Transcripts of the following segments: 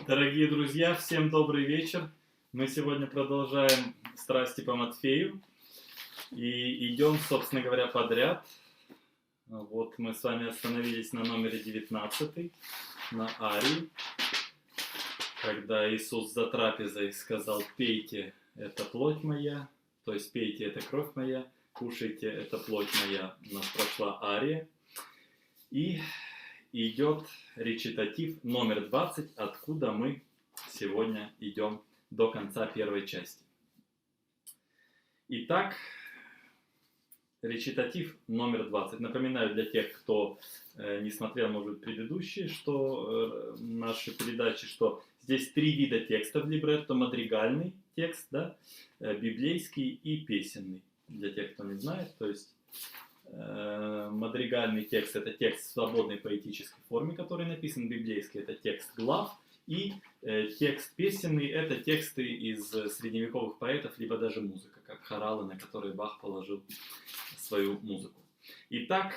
Дорогие друзья, всем добрый вечер. Мы сегодня продолжаем страсти по Матфею и идем, собственно говоря, подряд. Вот мы с вами остановились на номере 19, на Арии, когда Иисус за трапезой сказал: «Пейте, это плоть моя», то есть «пейте, это кровь моя», «кушайте, это плоть моя». У нас прошла Ария. И идет речитатив номер 20, откуда мы сегодня идем до конца первой части. Итак, речитатив номер 20. Напоминаю для тех, кто не смотрел, может быть, предыдущие наши передачи, что здесь три вида текстов либретто: мадригальный текст, да, библейский и песенный. Для тех, кто не знает, то есть мадригальный текст — это текст в свободной поэтической форме, который написан, библейский — это текст глав, и текст песенный — это тексты из средневековых поэтов, либо даже музыка, как хоралы, на которые Бах положил свою музыку. Итак,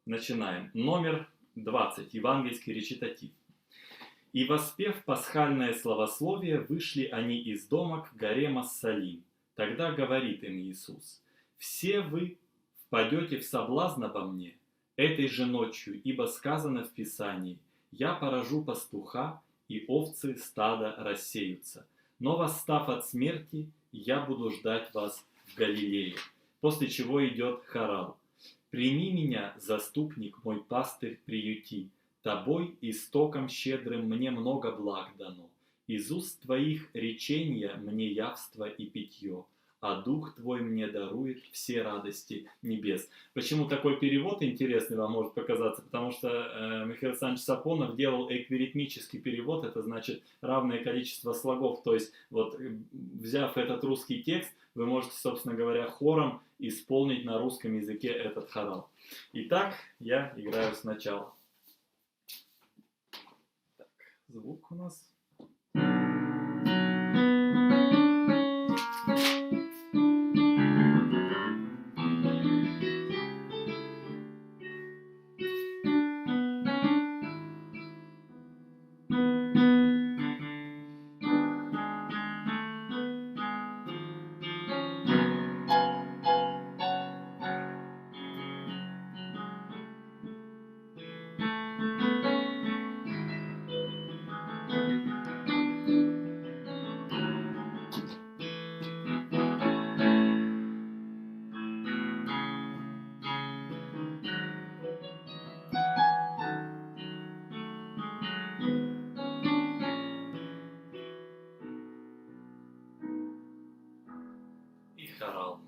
начинаем. Номер 20. Евангельский речитатив. «И воспев пасхальное славословие, вышли они из дома к горе Массалим. Тогда говорит им Иисус: все вы впадете в соблазн обо мне этой же ночью, ибо сказано в Писании: я поражу пастуха, и овцы стада рассеются. Но восстав от смерти, я буду ждать вас в Галилее». После чего идет хорал: «Прими меня, заступник мой, пастырь, приюти. Тобой истоком щедрым мне много благ дано. Из уст твоих речения мне явство и питье, а Дух Твой мне дарует все радости небес». Почему такой перевод интересный вам может показаться? Потому что Михаил Александрович Сапонов делал эквиритмический перевод, это значит равное количество слогов. То есть, вот, взяв этот русский текст, вы можете, собственно говоря, хором исполнить на русском языке этот хорал. Итак, я играю сначала. Так, звук у нас... и хорал.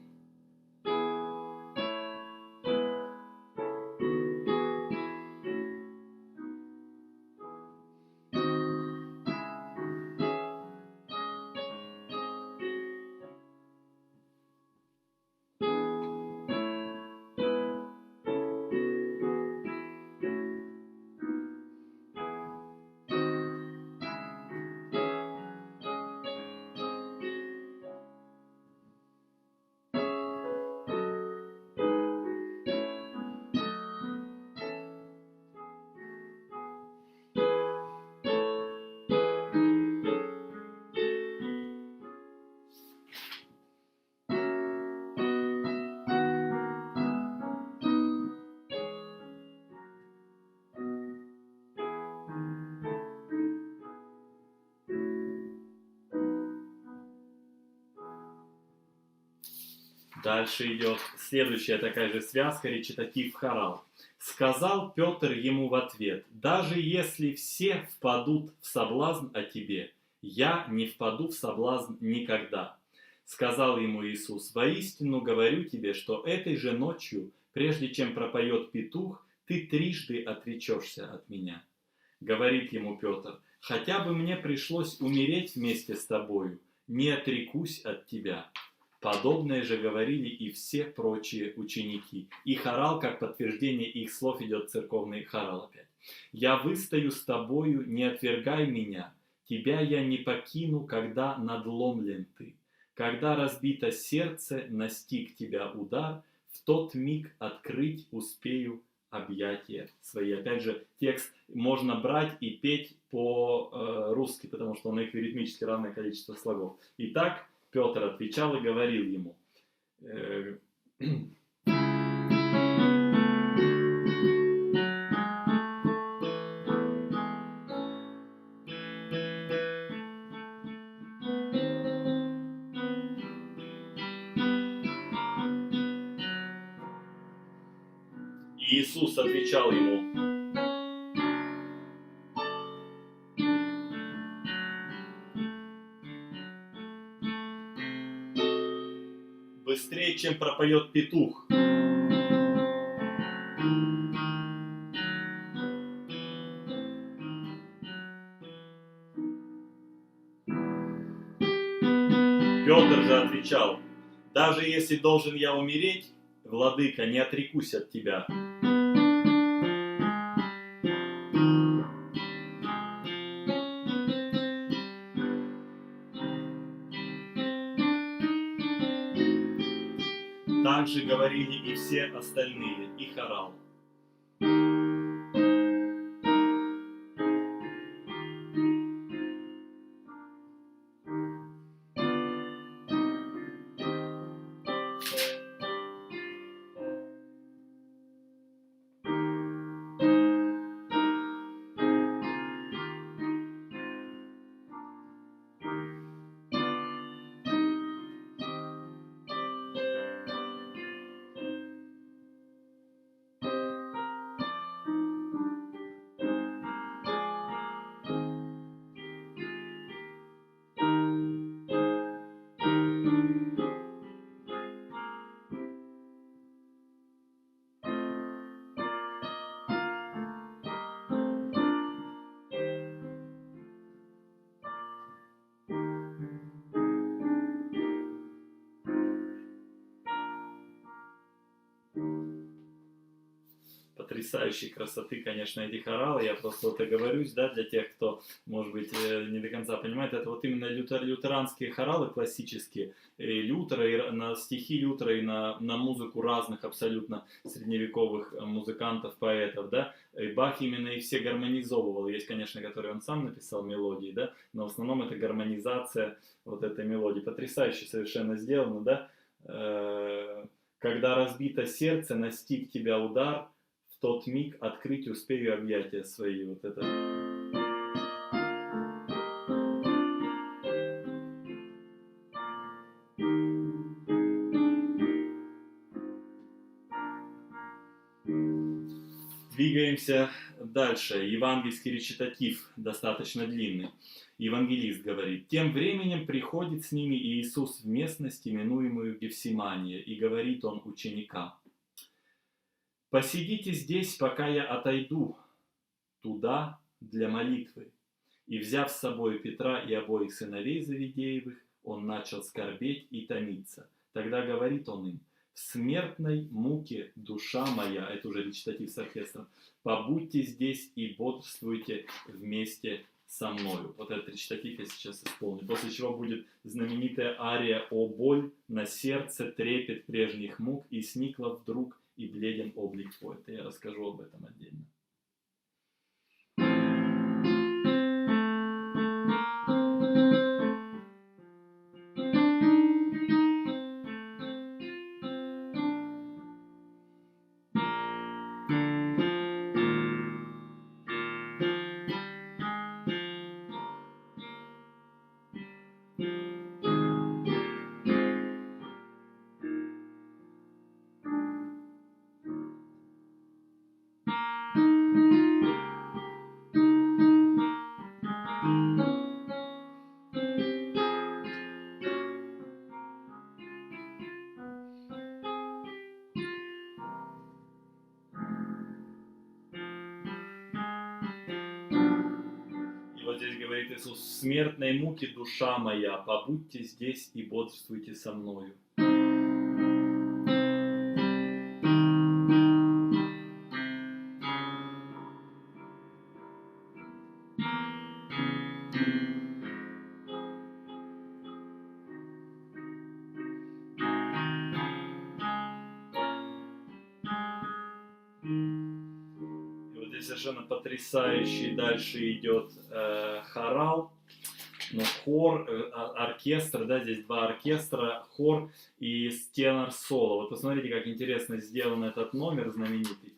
Дальше идет следующая такая же связка, речитатив хорал. «Сказал Петр ему в ответ: даже если все впадут в соблазн о тебе, я не впаду в соблазн никогда. Сказал ему Иисус: воистину говорю тебе, что этой же ночью, прежде чем пропоет петух, ты трижды отречешься от меня. Говорит ему Петр: хотя бы мне пришлось умереть вместе с тобою, не отрекусь от тебя. Подобное же говорили и все прочие ученики». И хорал, как подтверждение их слов, идет церковный хорал опять. «Я выстою с тобою, не отвергай меня. Тебя я не покину, когда надломлен ты. Когда разбито сердце, настиг тебя удар, в тот миг открыть успею объятия свои. Опять же, текст можно брать и петь по-русски, потому что он ритмически равное количество слогов. Итак, Петр отвечал и говорил ему. Иисус отвечал ему: быстрее, чем пропоет петух. Петр же отвечал: даже если должен я умереть, владыка, не отрекусь от тебя. Так же говорили и все остальные, и хорал. Потрясающей красоты, конечно, эти хоралы. Я просто вот оговорюсь, да, для тех, кто, может быть, не до конца понимает. Это вот именно лютеранские хоралы классические. И Лютера, и на стихи Лютера, и на музыку разных абсолютно средневековых музыкантов, поэтов, да. И Бах именно их все гармонизовывал. Есть, конечно, которые он сам написал мелодии, да, но в основном это гармонизация вот этой мелодии. Потрясающе совершенно сделано, да. Когда разбито сердце, настиг тебя удар, в тот миг открыть успею объятия свои. Вот это. Двигаемся дальше. Евангельский речитатив достаточно длинный. Евангелист говорит: «Тем временем приходит с ними Иисус в местность, именуемую Гефсимания, и говорит он ученикам: посидите здесь, пока я отойду туда для молитвы». И, взяв с собой Петра и обоих сыновей Завидеевых, он начал скорбеть и томиться. Тогда говорит он им: в смертной муке душа моя, это уже речитатив с оркестром, побудьте здесь и бодрствуйте вместе со мною. Вот этот речитатив я сейчас исполню. После чего будет знаменитая ария «О боль, на сердце трепет прежних мук, и сникла вдруг, и бледен облик твой». Это я расскажу об этом отдельно. Вот здесь говорит Иисус: в смертной муке душа моя, побудьте здесь и бодрствуйте со мною. совершенно потрясающий. Дальше идет хорал, ну, хор, оркестр, да, здесь два оркестра, хор и тенор-соло. Вот посмотрите, как интересно сделан этот номер знаменитый.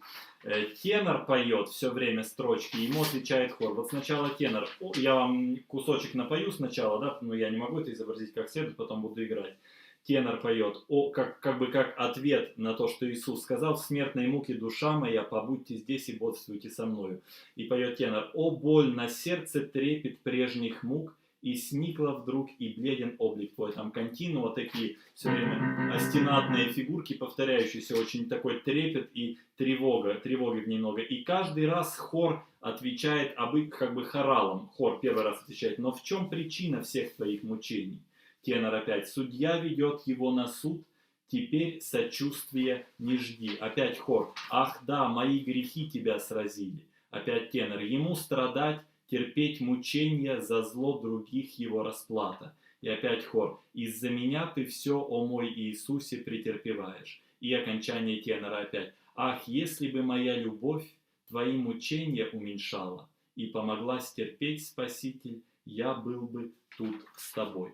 Тенор поет все время строчки, ему отвечает хор. Вот сначала тенор, я вам кусочек напою сначала, да, но я не могу это изобразить как следует, потом буду играть. Тенор поет, как бы как ответ на то, что Иисус сказал: в смертной муке душа моя, побудьте здесь и бодствуйте со мною. И поет тенор: о боль на сердце трепет прежних мук, и сникла вдруг, и бледен облик твой. Там континуа такие, все время астенатные фигурки, повторяющиеся, очень такой трепет и тревоги в ней много. И каждый раз хор отвечает как бы хоралом. Хор первый раз отвечает: но в чем причина всех твоих мучений? Тенор опять: судья ведет его на суд, теперь сочувствия не жди. Опять хор: ах да, мои грехи тебя сразили. Опять тенор: ему страдать, терпеть мучения, за зло других его расплата. И опять хор: из-за меня ты все, о мой Иисусе, претерпеваешь. И окончание тенора опять: ах, если бы моя любовь твои мучения уменьшала и помогла стерпеть, Спаситель, я был бы тут с тобой.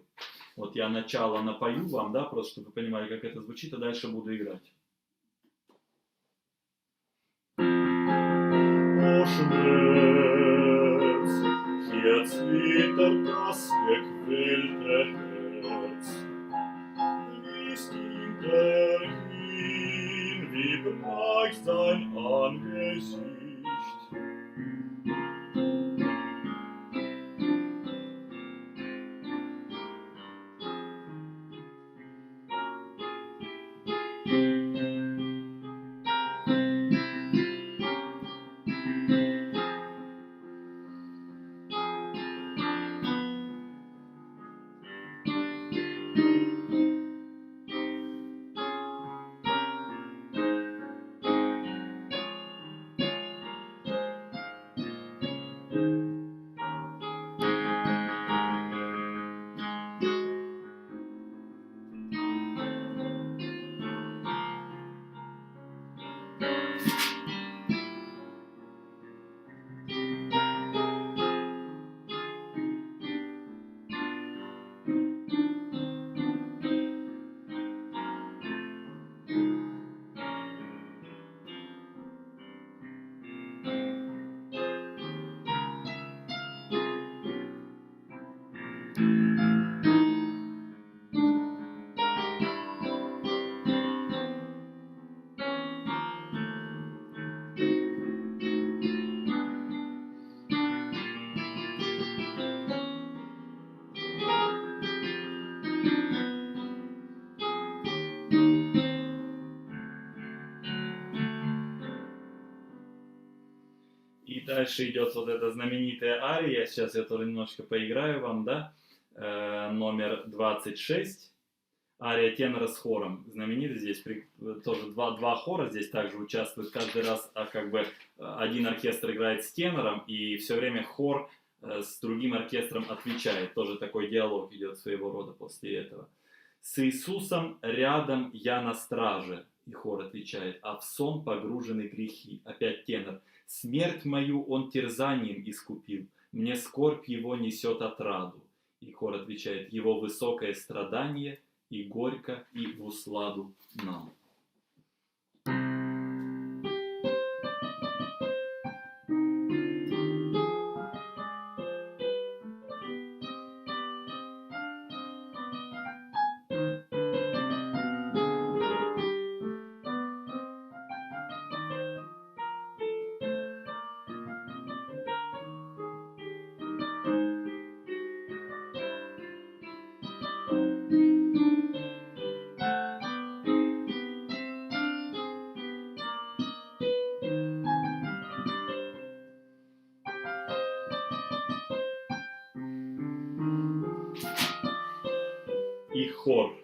Вот я начало напою вам, да, просто чтобы вы понимали, как это звучит, а дальше буду играть. О, Schmerz, jetzt wittert das gequälte Herz. Liest ihn dahin, wie bleich sein Angesicht. И дальше идет вот эта знаменитая ария, сейчас я тоже немножко поиграю вам, да, номер 26, ария тенора с хором, знаменитый здесь, тоже два хора здесь также участвуют, каждый раз как бы один оркестр играет с тенором, и все время хор с другим оркестром отвечает, тоже такой диалог идет своего рода после этого. С Иисусом рядом я на страже, и хор отвечает, а в сон погружены грехи, опять тенор. Смерть мою он терзанием искупил, мне скорбь его несет отраду. И хор отвечает, его высокое страдание и горько, и в усладу нам. И хор.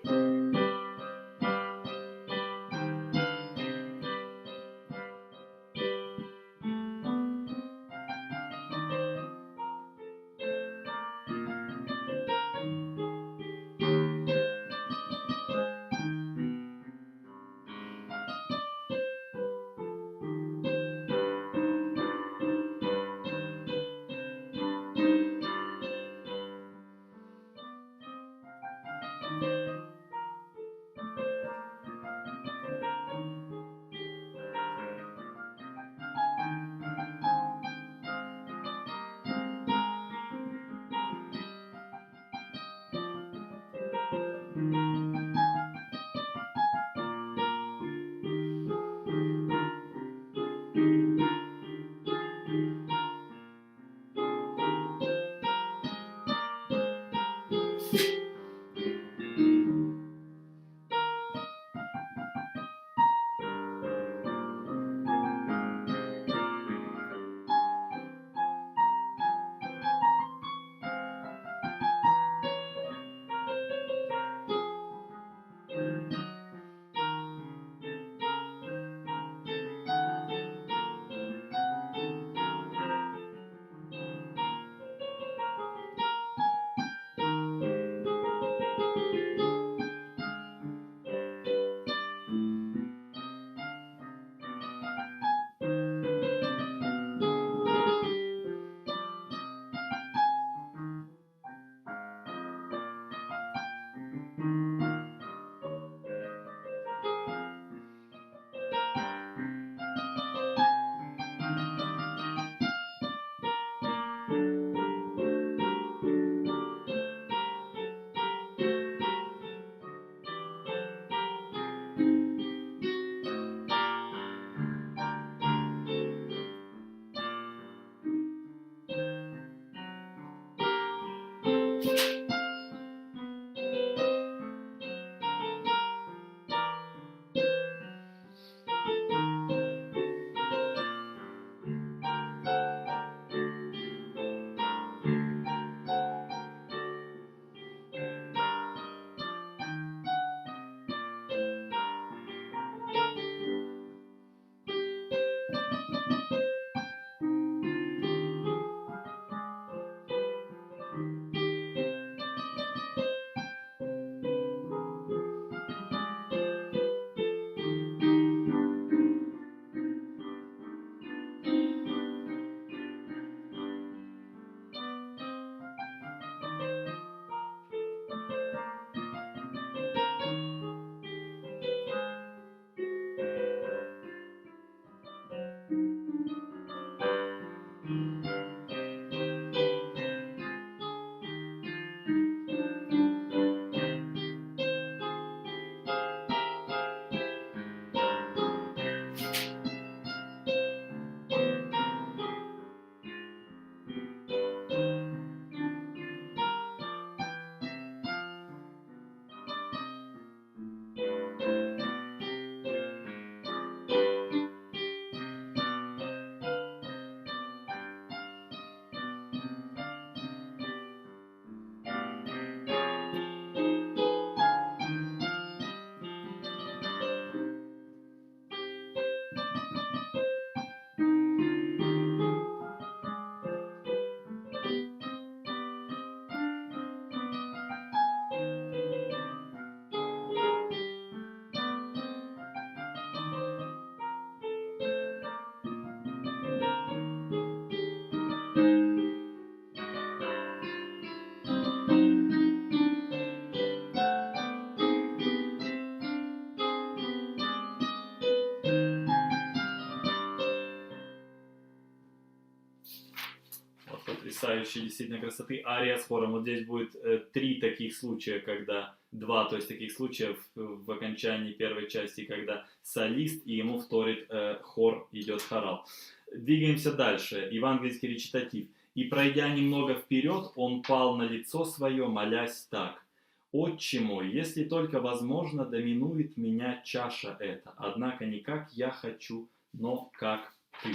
потрясающей действительно красоты. Ария с хором. Вот здесь будет 3 таких случая, когда 2, то есть таких случаев в окончании первой части, когда солист и ему вторит хор, идет хорал. Двигаемся дальше. Евангельский речитатив. «И пройдя немного вперед, он пал на лицо свое, молясь так: Отче мой, если только возможно, доминует меня чаша эта, однако не как я хочу, но как ты».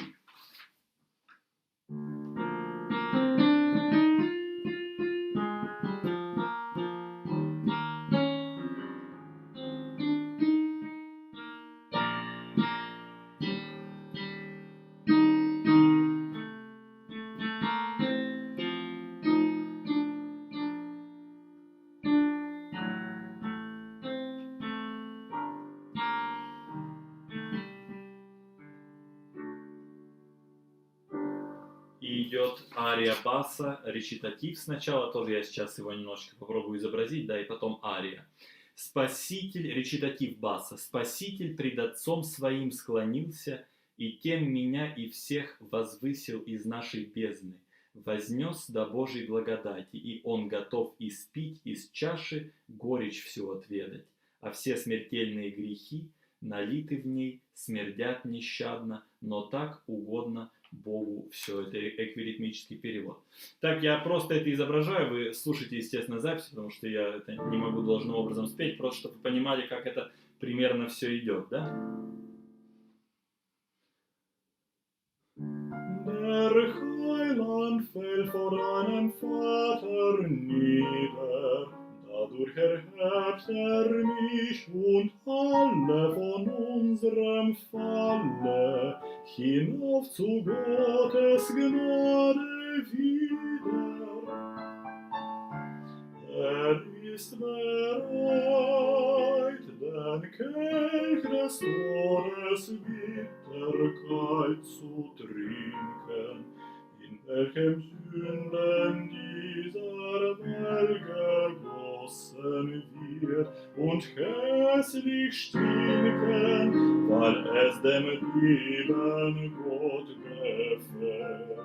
И идет ария баса, речитатив сначала, тоже я сейчас его немножко попробую изобразить, да, и потом ария. Спаситель, речитатив баса. Спаситель пред Отцом Своим склонился, и тем меня и всех возвысил из нашей бездны, вознес до Божьей благодати, и Он готов испить из чаши горечь всю отведать, а все смертельные грехи, налиты в ней, смердят нещадно, но так угодно Богу все. Это эквиритмический перевод. Так, я просто это изображаю, вы слушайте, естественно, запись, потому что я это не могу должным образом спеть, просто чтобы вы понимали, как это примерно все идет, да? Der Heiland fällt vor einem Vater nieder, dadurch erhebt mich und alle von unserem Falle hinauf zu Gottes Gnade wieder. Ist bereit, den Kelch des Todes Bitterkeit zu trinken, in welchem Sünden dieser Welt gegossen wird und hässlich stinken, weil es dem lieben Gott gefällt.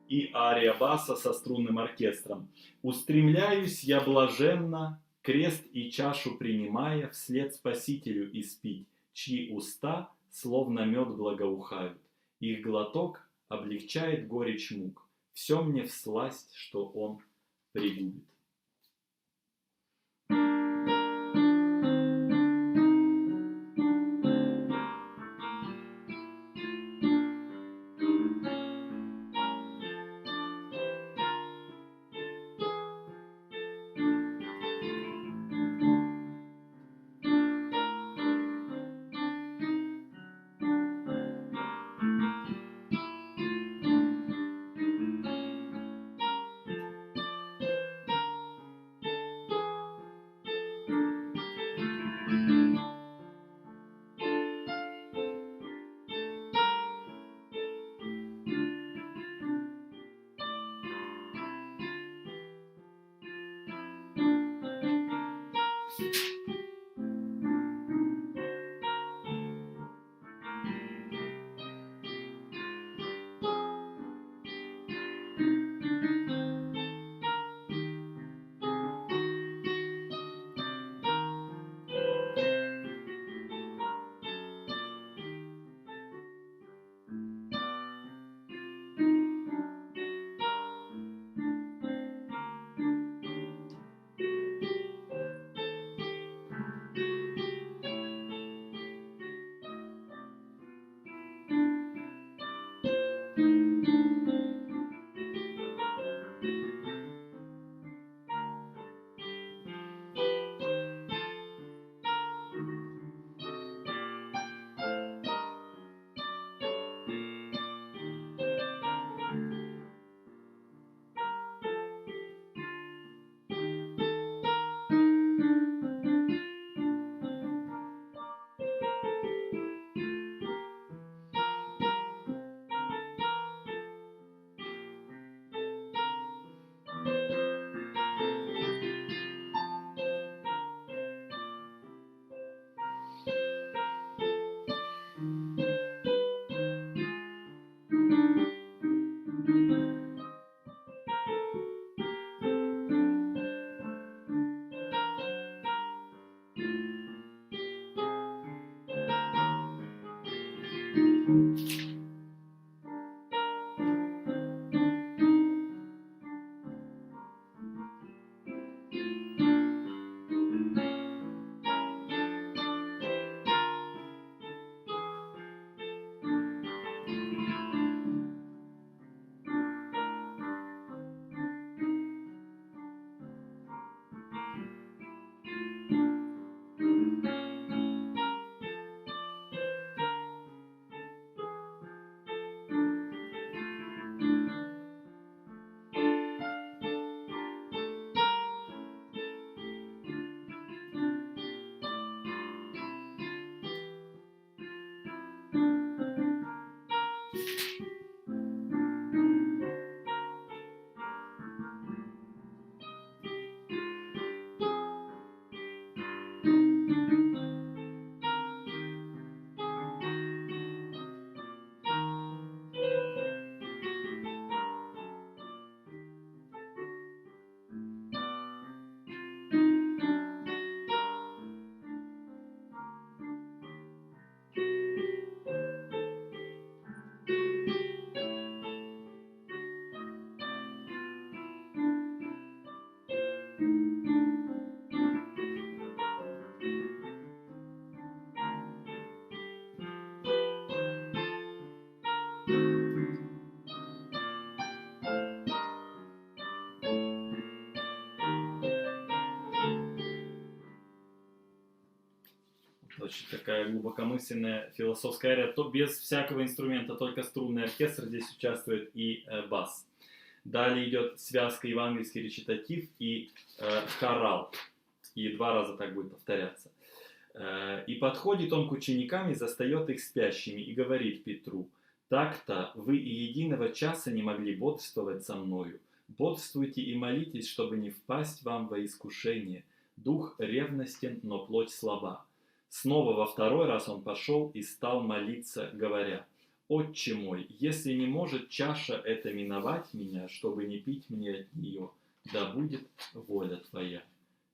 И ария баса со струнным оркестром. «Устремляюсь я блаженно, крест и чашу принимая, вслед Спасителю испить, чьи уста словно мед благоухают. Их глоток облегчает горечь мук, все мне всласть, что он пригубит». такая глубокомысленная философская ария, то без всякого инструмента, только струнный оркестр здесь участвует и бас. Далее идет связка евангельский речитатив и хорал. И 2 раза так будет повторяться. «И подходит он к ученикам и застает их спящими, и говорит Петру: так-то вы и единого часа не могли бодрствовать со мною. Бодрствуйте и молитесь, чтобы не впасть вам во искушение. Дух ревностен, но плоть слаба». Снова во 2-й раз он пошел и стал молиться, говоря: «Отче мой, если не может чаша эта миновать меня, чтобы не пить мне от нее, да будет воля твоя».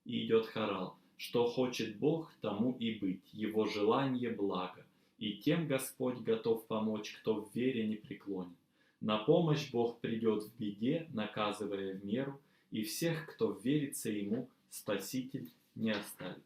И идет хорал: «Что хочет Бог, тому и быть, его желание благо, и тем Господь готов помочь, кто в вере не преклонен. На помощь Бог придет в беде, наказывая в меру, и всех, кто верится ему, Спаситель не оставит».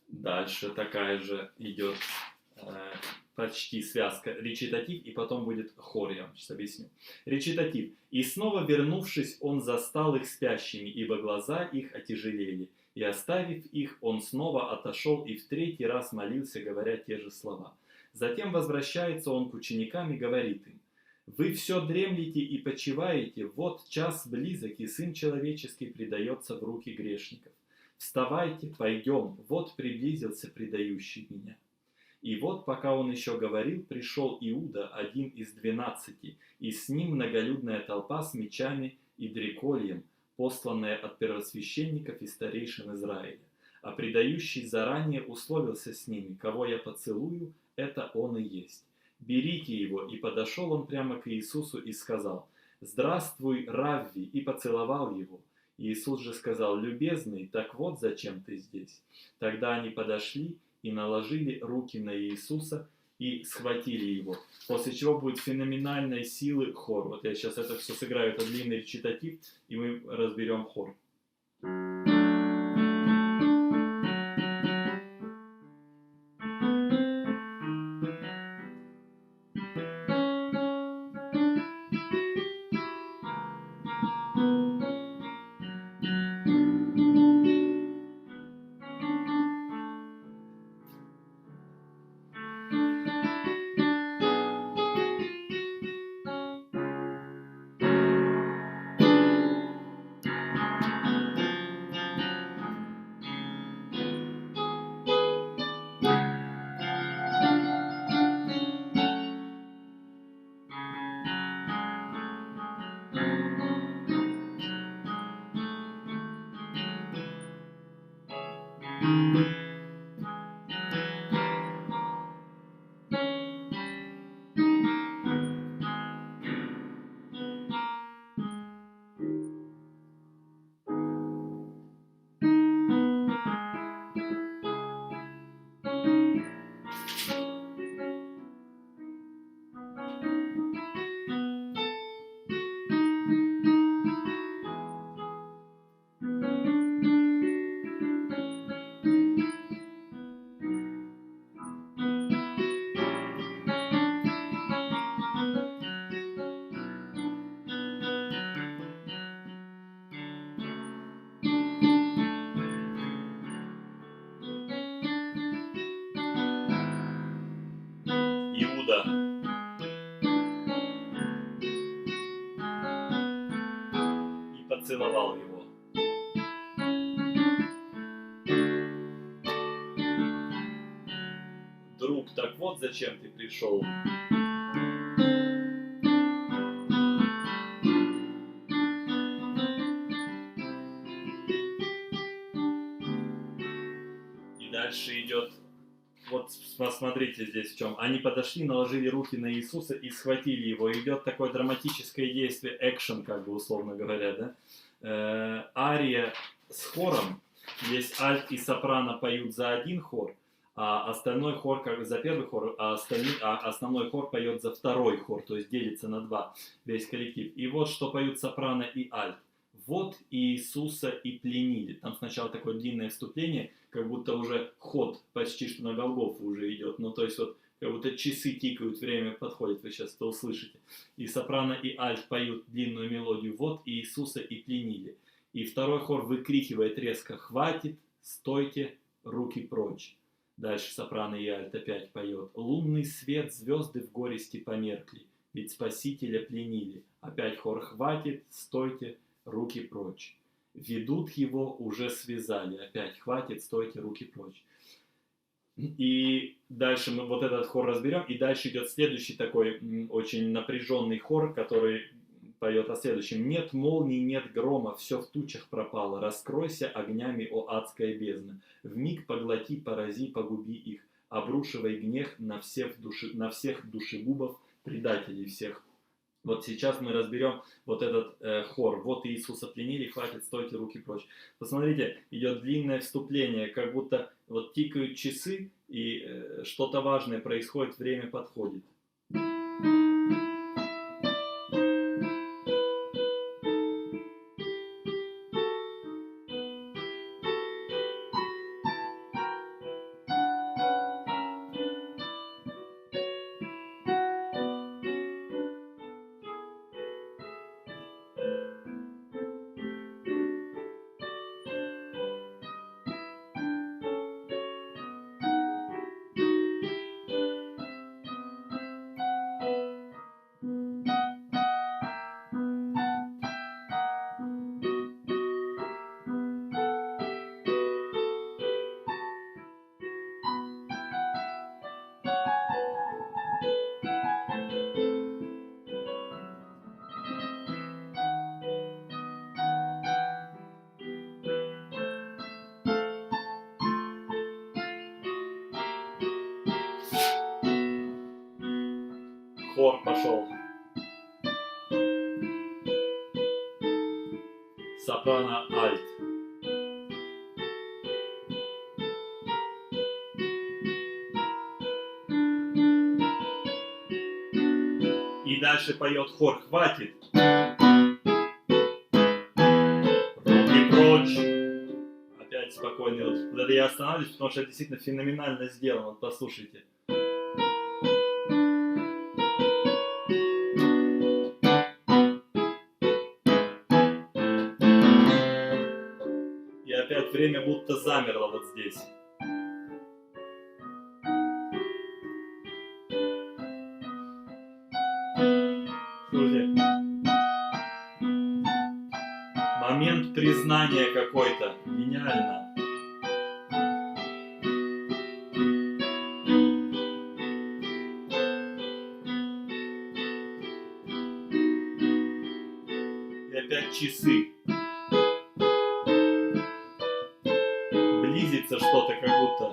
Дальше такая же идет почти связка речитатив, и потом будет хор, я вам сейчас объясню. Речитатив. «И снова вернувшись, он застал их спящими, ибо глаза их отяжелели. И оставив их, он снова отошел и в 3-й раз молился, говоря те же слова. Затем возвращается он к ученикам и говорит им: вы все дремлете и почиваете, вот час близок, и Сын Человеческий предается в руки грешников. Вставайте, пойдем, вот приблизился предающий меня». И вот, пока он еще говорил, пришел Иуда, один из 12, и с ним многолюдная толпа с мечами и дрекольем, посланная от первосвященников и старейшин Израиля. А предающий заранее условился с ними: кого я поцелую, это он и есть. Берите его. И подошел он прямо к Иисусу и сказал: «Здравствуй, Равви!» и поцеловал его. Иисус же сказал: «Любезный, так вот зачем ты здесь». Тогда они подошли и наложили руки на Иисуса и схватили его. После чего будет феноменальной силы хор. Вот я сейчас это все сыграю, это длинный речитатив, и мы разберем хор. поцеловал его. Друг, так вот зачем ты пришел. И дальше идет, вот посмотрите здесь в чем. Они подошли, наложили руки на Иисуса и схватили его. Идет такое драматическое действие, экшен, как бы условно говоря, да? Ария с хором. Здесь альт и сопрано поют за один хор, а остальной хор как за первый хор, а основной хор поет за второй хор, то есть делится на два весь коллектив. И вот что поют сопрано и альт. Вот Иисуса и пленили. Там сначала такое длинное вступление, как будто уже ход почти что на Голгофу уже идет. Ну, то есть вот как будто часы тикают, время подходит, вы сейчас это услышите. И сопрано и альт поют длинную мелодию. Вот Иисуса и пленили. И второй хор выкрикивает резко: «Хватит, стойте, руки прочь». Дальше сопрано и альт опять поет: «Лунный свет, звезды в горести померкли, ведь Спасителя пленили». Опять хор: «Хватит, стойте, руки прочь». Ведут его, уже связали. Опять: «Хватит, стойте, руки прочь». И дальше мы вот этот хор разберем. И дальше идет следующий такой очень напряженный хор, который поет о следующем: «Нет молний, нет грома, все в тучах пропало. Раскройся огнями, о адская бездна. Вмиг поглоти, порази, погуби их. Обрушивай гнев на всех душегубов, предателей всех». Вот сейчас мы разберем вот этот хор. Вот Иисуса пленили, хватит, стойте, руки прочь. Посмотрите, идет длинное вступление, как будто вот тикают часы, и что-то важное происходит, время подходит. Хор пошел. Сопрано, альт. И дальше поет хор: «Хватит, руки прочь». Опять спокойно. Вот это я останавливаюсь, потому что это действительно феноменально сделано. Вот послушайте. И опять время будто замерло вот здесь. Слушайте. Момент признания какой-то. Гениально. И опять часы. Близится что-то как будто.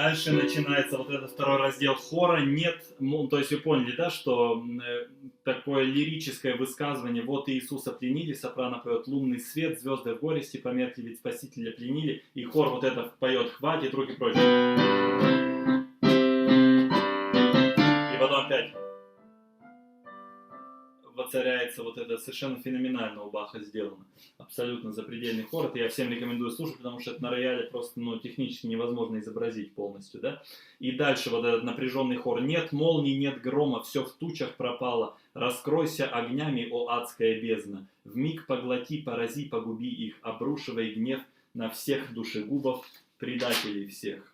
Дальше начинается вот этот второй раздел хора. Нет, то есть вы поняли, да, что такое лирическое высказывание. Вот Иисуса пленили, сопрано поет лунный свет, звезды в горести померкли, ведь Спасителя пленили. И хор вот это поет, хватит, руки прочь. И потом опять воцаряется вот это совершенно феноменально у Баха сделано. Абсолютно запредельный хор. Это я всем рекомендую слушать, потому что это на рояле просто технически невозможно изобразить полностью. Да? И дальше вот этот напряженный хор. Нет молний, нет грома, все в тучах пропало. Раскройся огнями, о адская бездна. Вмиг поглоти, порази, погуби их, обрушивай гнев на всех душегубов, предателей всех.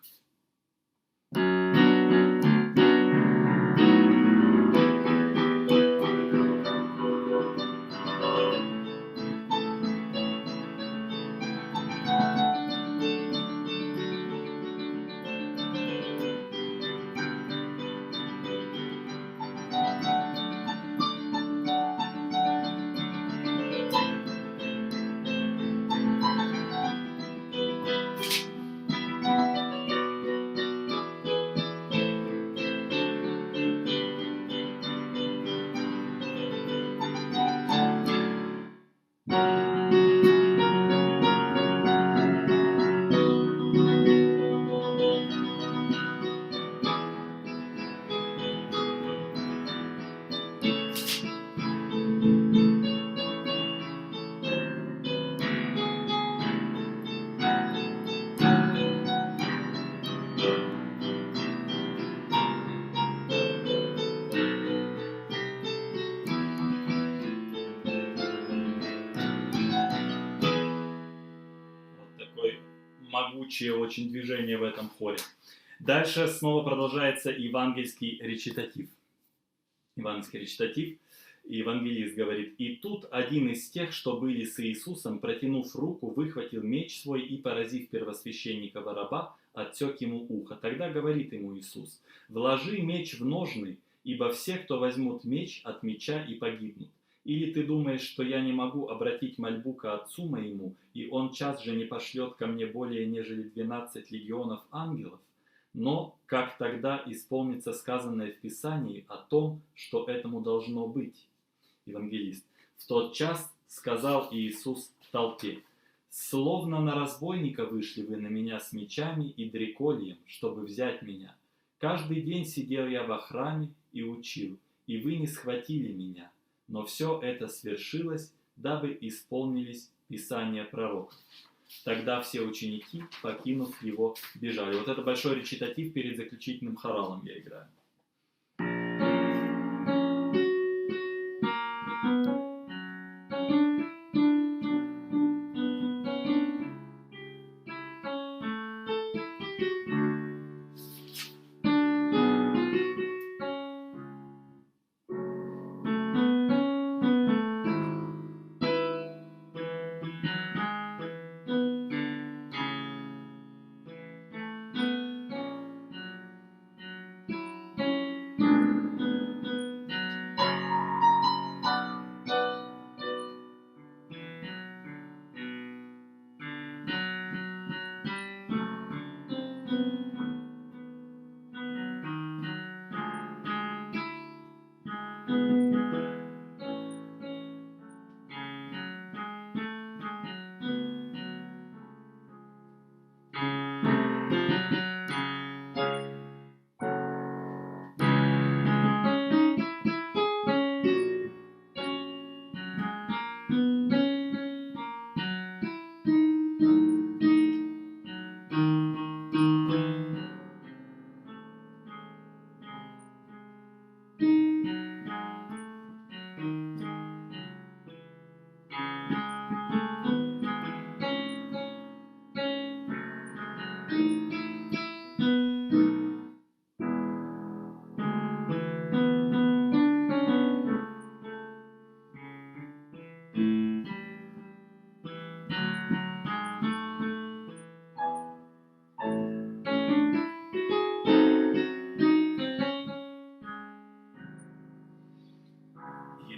Могучее очень движение в этом хоре. Дальше снова продолжается евангельский речитатив. Евангельский речитатив. Евангелист говорит: «И тут один из тех, что были с Иисусом, протянув руку, выхватил меч свой и, поразив первосвященника раба, отсек ему ухо. Тогда говорит ему Иисус: вложи меч в ножны, ибо все, кто возьмут меч, от меча и погибнут. Или ты думаешь, что я не могу обратить мольбу ко Отцу моему, и Он час же не пошлет ко мне более, нежели 12 легионов ангелов? Но как тогда исполнится сказанное в Писании о том, что этому должно быть?» Евангелист: «В тот час сказал Иисус толпе: словно на разбойника вышли вы на меня с мечами и дрекольем, чтобы взять меня. Каждый день сидел я во храме и учил, и вы не схватили меня. Но все это свершилось, дабы исполнились Писания пророков». Тогда все ученики, покинув его, бежали. Вот это большой речитатив перед заключительным хоралом я играю.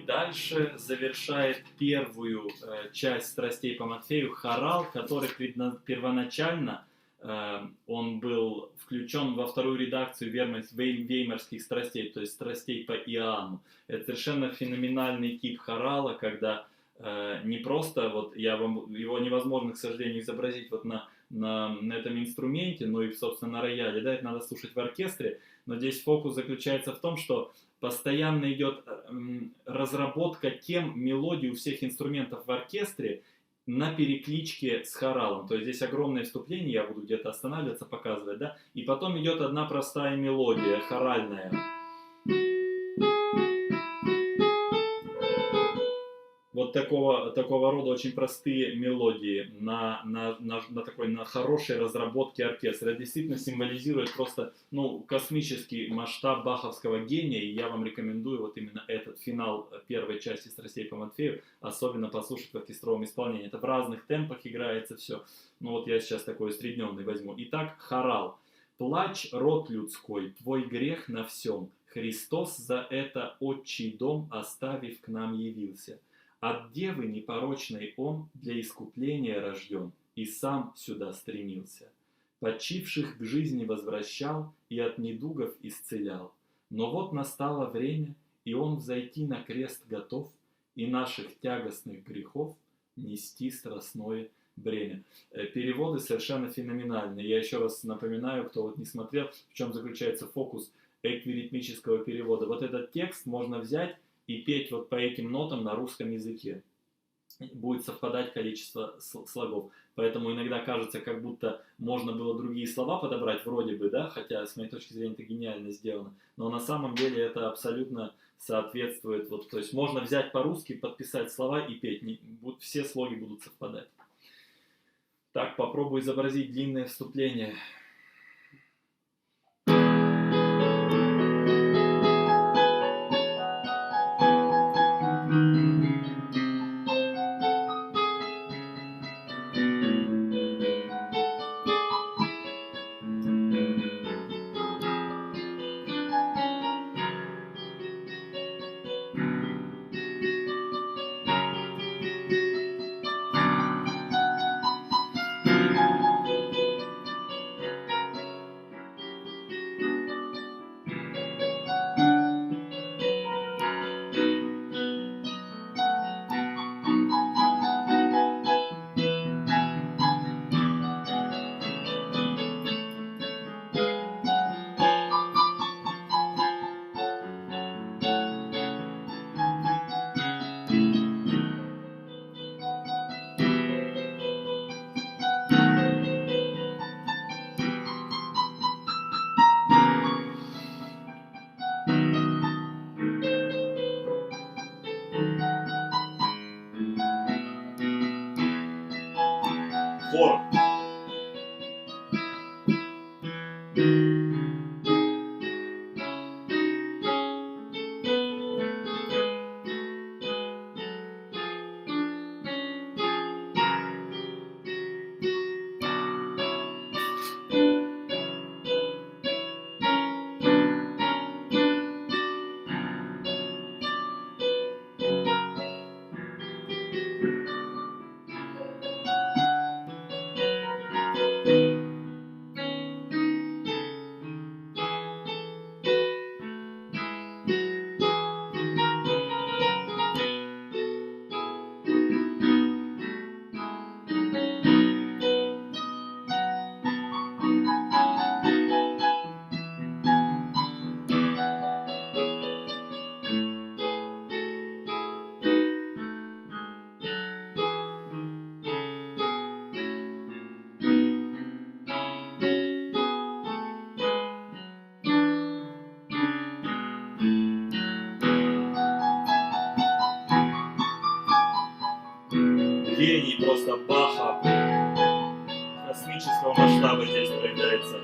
Дальше завершает первую часть страстей по Матфею хорал, который первоначально Он был включен во вторую редакцию веймарских страстей, то есть страстей по Иоанну. Это совершенно феноменальный тип хорала, когда не просто, вот его невозможно, к сожалению, изобразить вот на этом инструменте, но и, собственно, на рояле, да, это надо слушать в оркестре, но здесь фокус заключается в том, что постоянно идет разработка тем, мелодий у всех инструментов в оркестре на перекличке с хоралом. То есть здесь огромное вступление, я буду где-то останавливаться, показывать, да, и потом идет одна простая мелодия, хоральная. Вот такого рода очень простые мелодии на хорошей разработке оркестра. Это действительно символизирует просто космический масштаб баховского гения. И я вам рекомендую вот именно этот финал первой части «Страстей по Матфею» особенно послушать в оркестровом исполнении. Это в разных темпах играется все. Ну вот я сейчас такой усредненный возьму. Итак, хорал. «Плачь, род людской, твой грех на всем. Христос за это отчий дом, оставив, к нам явился. От девы непорочной он для искупления рожден, и сам сюда стремился. Почивших к жизни возвращал и от недугов исцелял. Но вот настало время, и он взойти на крест готов, и наших тягостных грехов нести страстное бремя». Переводы совершенно феноменальные. Я еще раз напоминаю, кто вот не смотрел, в чем заключается фокус эквиритмического перевода. Вот этот текст можно взять и петь вот по этим нотам на русском языке. Будет совпадать количество слогов. Поэтому иногда кажется, как будто можно было другие слова подобрать, вроде бы, да, хотя с моей точки зрения это гениально сделано. Но на самом деле это абсолютно соответствует. Вот, то есть можно взять по-русски, подписать слова и петь. Все слоги будут совпадать. Так, попробую изобразить длинное вступление. Хор. Гений просто Баха космического масштаба здесь проявляется.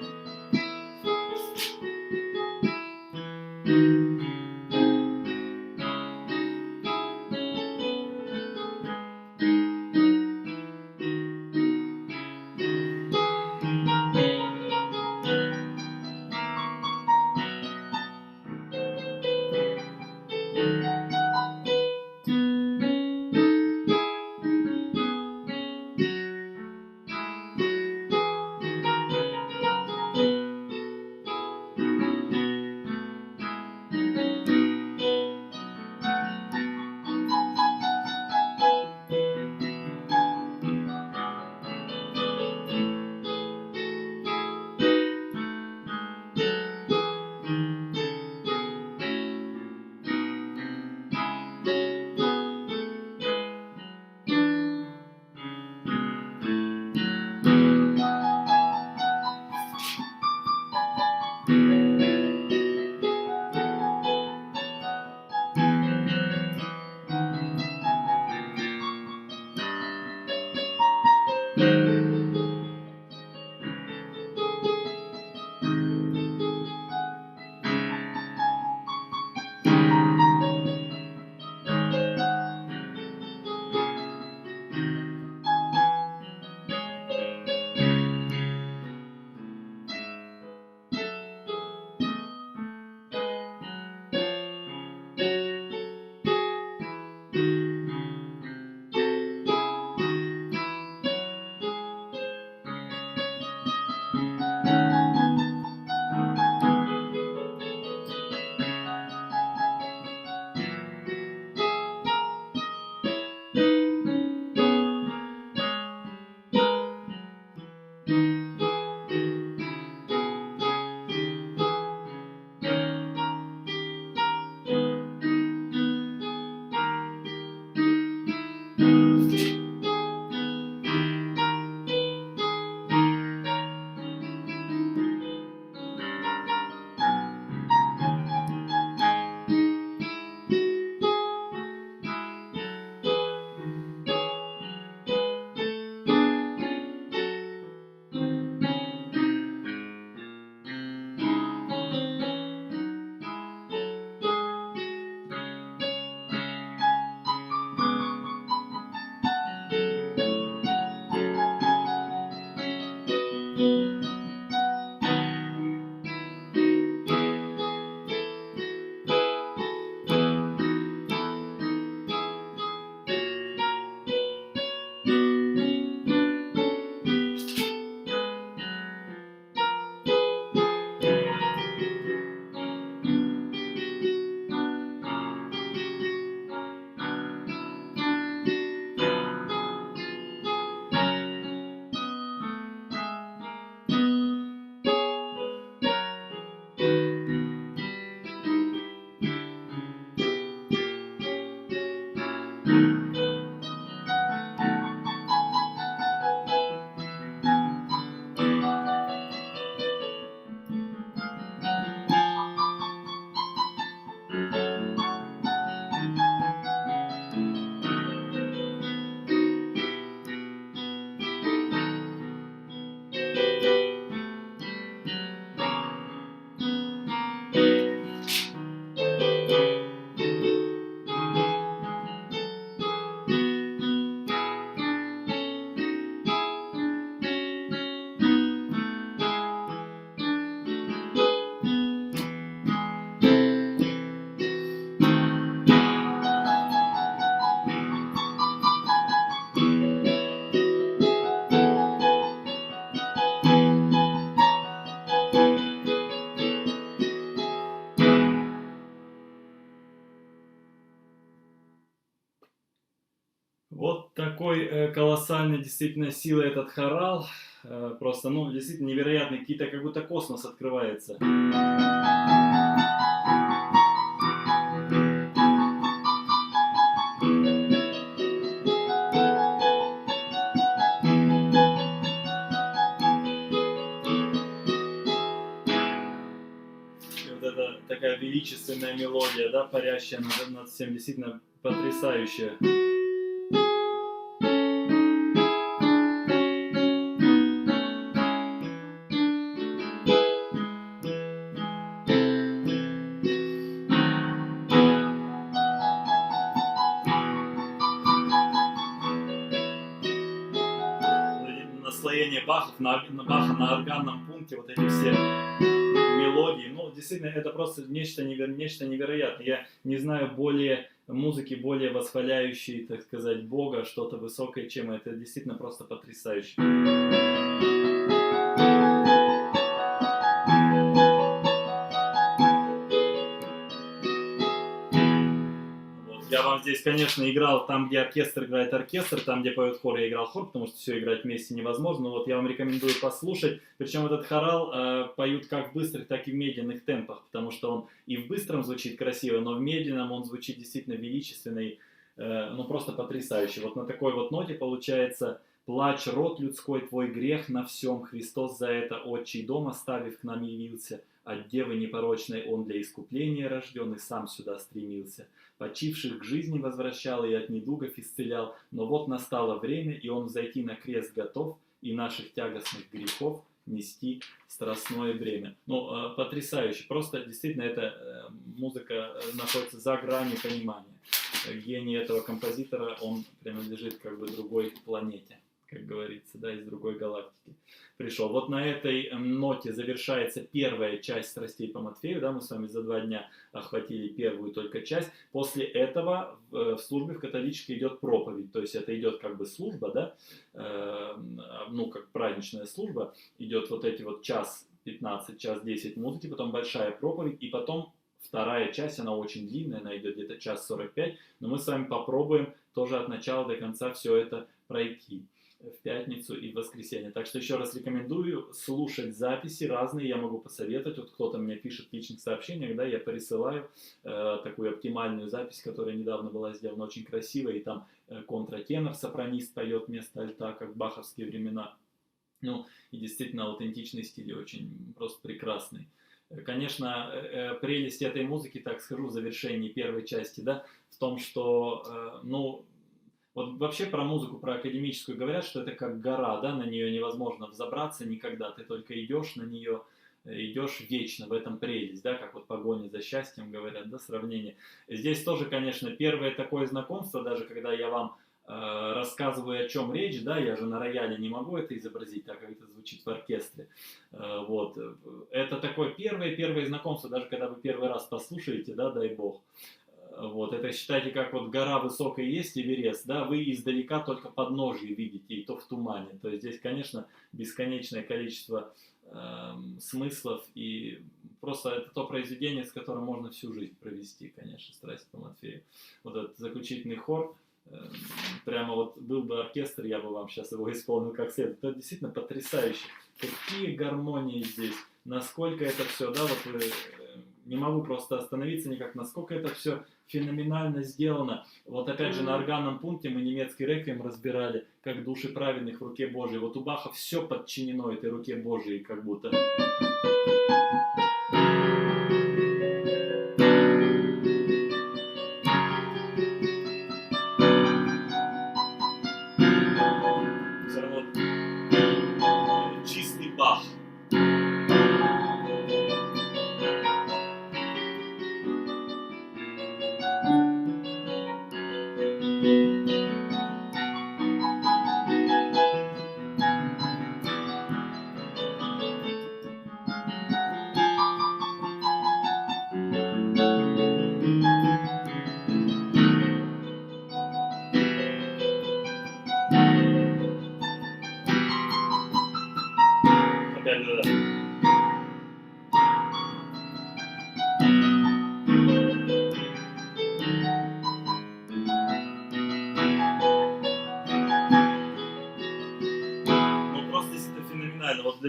такой колоссальной действительно силы этот хорал. Просто, ну, действительно невероятный, какие-то, как будто космос открывается. И вот это такая величественная мелодия, да, парящая над всем, действительно потрясающая. Наслоение Баха на органном пункте, вот эти все мелодии, ну, действительно, это просто нечто невероятное. Я не знаю музыки более восхваляющей, так сказать, Бога, что-то высокое, чем это. Действительно просто потрясающе. Я вам здесь, конечно, играл там, где оркестр играет оркестр, там, где поет хор, я играл хор, потому что все играть вместе невозможно. Но вот я вам рекомендую послушать. Причем этот хорал поют как в быстрых, так и в медленных темпах, потому что он и в быстром звучит красиво, но в медленном он звучит действительно величественно и ну, просто потрясающе. Вот на такой вот ноте получается: «Плачь, род людской, твой грех на всем, Христос за это отчий дом оставив к нам явился, от девы непорочной он для искупления рожден и сам сюда стремился. Почивших к жизни возвращал и от недугов исцелял, но вот настало время, и он взойти на крест готов, и наших тягостных грехов нести страстное бремя». Ну, потрясающе. Просто действительно эта музыка находится за гранью понимания. Гений этого композитора, он принадлежит как бы другой планете, как говорится, да, из другой галактики пришел. Вот на этой ноте завершается первая часть «Страстей по Матфею», да, мы с вами за 2 дня охватили первую только часть. После этого в службе в католической идет проповедь, то есть это идет как бы служба, да, ну, как праздничная служба, идет вот эти вот час 15, час 10 музыки, потом большая проповедь, и потом вторая часть, она очень длинная, она идет где-то час 45, но мы с вами попробуем тоже от начала до конца все это пройти в пятницу и в воскресенье. Так что еще раз рекомендую слушать записи разные, я могу посоветовать. Вот кто-то мне пишет в личных сообщениях, да, я присылаю такую оптимальную запись, которая недавно была сделана, очень красивая, и там контратенор, сопранист поет вместо альта, как в баховские времена. Ну, и действительно аутентичный стиль, очень просто прекрасный. Конечно, прелесть этой музыки, так скажу, в завершении первой части, да, в том, что, ну, вот вообще про музыку, про академическую говорят, что это как гора, да, на нее невозможно взобраться никогда, ты только идешь на нее, идешь вечно, в этом прелесть, да, как вот погоня за счастьем говорят, да, сравнение. Здесь тоже, конечно, первое такое знакомство, даже когда я вам рассказываю, о чем речь, да, я же на рояле не могу это изобразить, так как это звучит в оркестре, вот, это такое первое знакомство, даже когда вы первый раз послушаете, да, дай бог, вот, это считайте, как вот гора высокая есть, Эверест, да, вы издалека только подножие видите, и то в тумане, то есть здесь, конечно, бесконечное количество смыслов, и просто это то произведение, с которым можно всю жизнь провести, конечно, «Страсть по Матфею». Вот этот заключительный хор, прямо вот был бы оркестр, я бы вам сейчас его исполнил как следует. Это действительно потрясающе. Какие гармонии здесь, насколько это все, да, вот не могу просто остановиться никак, насколько это все феноменально сделано. Вот опять же на органном пункте мы немецкий реквием разбирали, как души праведных в руке Божией. Вот у Баха все подчинено этой руке Божией, как будто. Чистый Бах.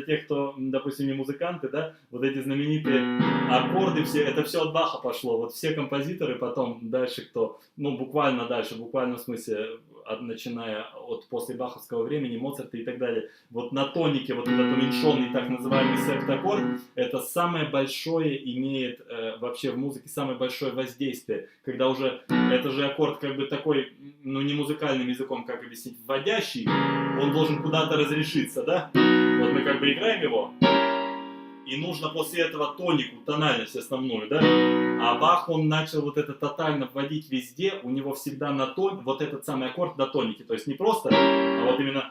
те, кто, допустим, не музыканты, да, вот эти знаменитые аккорды все, это все от Баха пошло. Вот все композиторы потом дальше кто, ну, буквально дальше, буквально в смысле, начиная от после баховского времени, Моцарта и так далее, вот на тонике, вот этот уменьшенный так называемый септаккорд, это самое большое имеет вообще в музыке, самое большое воздействие, когда уже, это же аккорд как бы такой, ну, не музыкальным языком, как объяснить, вводящий, он должен куда-то разрешиться, да? Вот мы как бы играем его, и нужно после этого тонику, тональность основную, да? А Бах, он начал вот это тотально вводить везде, у него всегда на тон, вот этот самый аккорд на тонике, то есть не просто, а вот именно...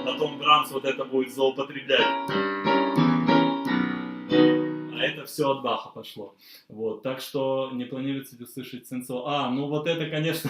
Потом Брамс вот это будет злоупотреблять. А это все от Баха пошло. Вот, так что не планируется ли услышать Сенцо. Ну вот это, конечно,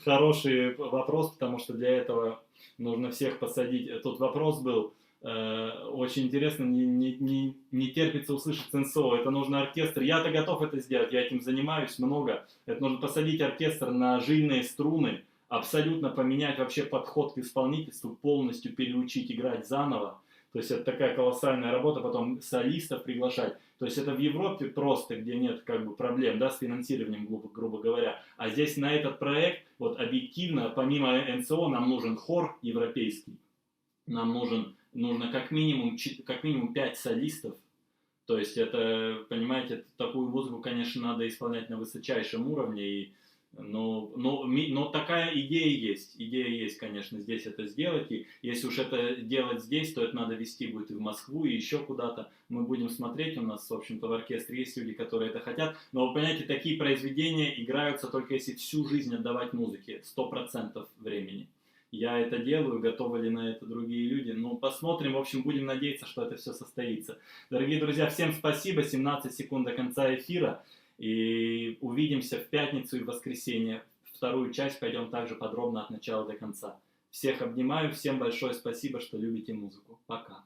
хороший вопрос, потому что для этого нужно всех посадить. Тут вопрос был очень интересно, не терпится услышать Сенцо. Это нужно оркестр. Я-то готов это сделать, я этим занимаюсь много. Это нужно посадить оркестр на жильные струны, абсолютно поменять вообще подход к исполнительству, полностью переучить играть заново. То есть это такая колоссальная работа, потом солистов приглашать. То есть это в Европе просто, где нет как бы проблем, да, с финансированием, грубо говоря. А здесь на этот проект, вот объективно, помимо НСО, нам нужен хор европейский. Нам нужно как минимум 5 солистов. То есть это, понимаете, такую музыку, конечно, надо исполнять на высочайшем уровне. Но такая идея есть, конечно, здесь это сделать, и если уж это делать здесь, то это надо везти будет и в Москву, и еще куда-то, мы будем смотреть, у нас, в общем-то, в оркестре есть люди, которые это хотят, но вы понимаете, такие произведения играются только если всю жизнь отдавать музыке, 100% времени. Я это делаю, готовы ли на это другие люди, ну, посмотрим, в общем, будем надеяться, что это все состоится. Дорогие друзья, всем спасибо, 17 секунд до конца эфира. И увидимся в пятницу и в воскресенье. Вторую часть пойдем также подробно от начала до конца. Всех обнимаю, всем большое спасибо, что любите музыку. Пока.